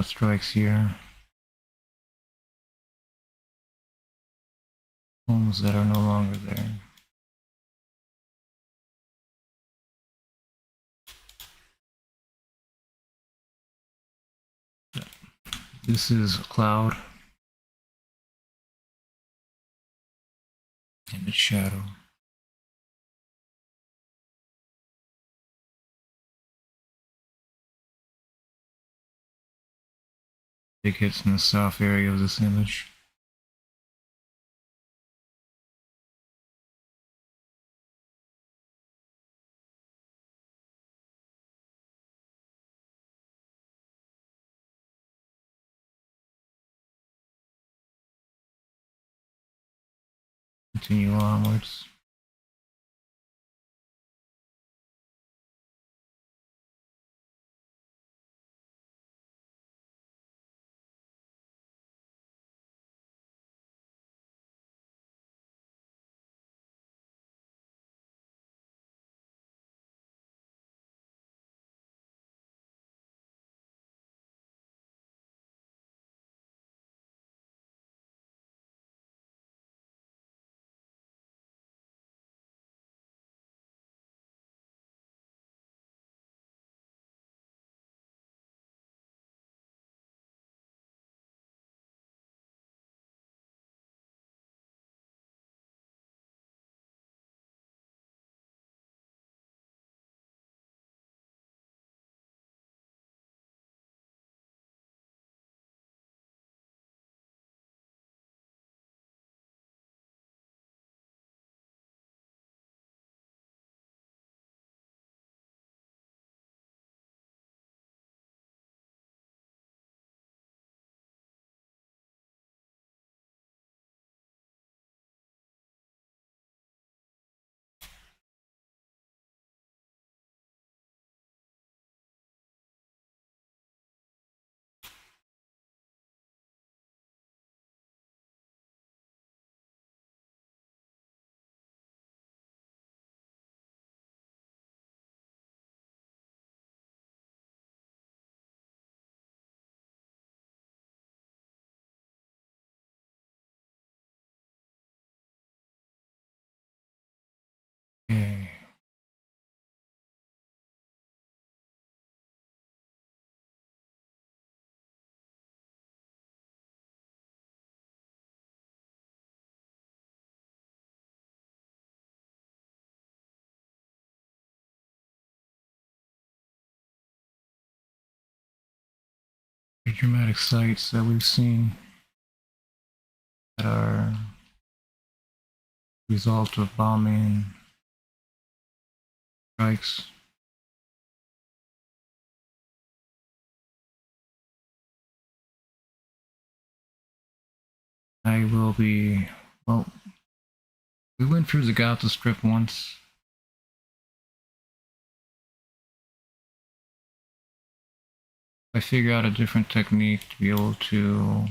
Strikes here. Homes that are no longer there. This is cloud and its shadow. Big hits in the south area of this image. Continue onwards. Okay. Dramatic sights that we've seen that are result of bombing strikes. I will be, well, we went through the Gaza Strip once. I figure out a different technique to be able to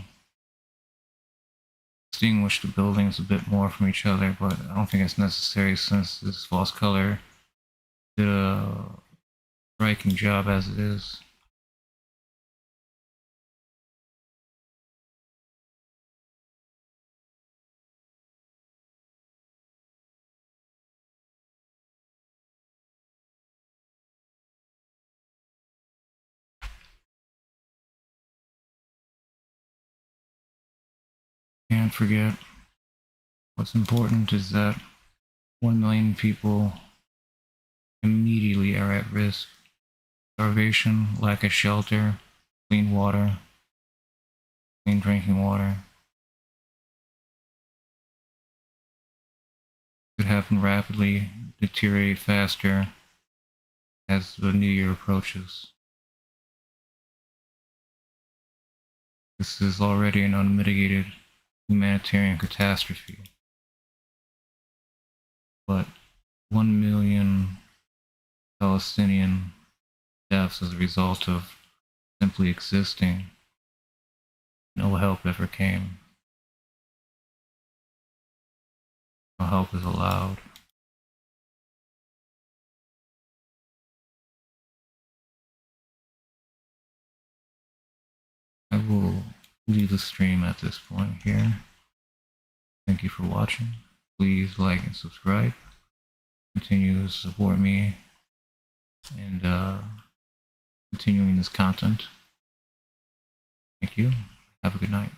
distinguish the buildings a bit more from each other, but I don't think it's necessary since this false color did a striking job as it is. Can't forget, what's important is that 1 million people immediately are at risk. Starvation, lack of shelter, clean water, clean drinking water. Could happen rapidly, deteriorate faster as the new year approaches. This is already an unmitigated humanitarian catastrophe. But 1 million Palestinian deaths as a result of simply existing, no help ever came. No help is allowed. I will leave the stream at this point here. Thank you for watching. Please like and subscribe. Continue to support me and continuing this content. Thank you. Have a good night.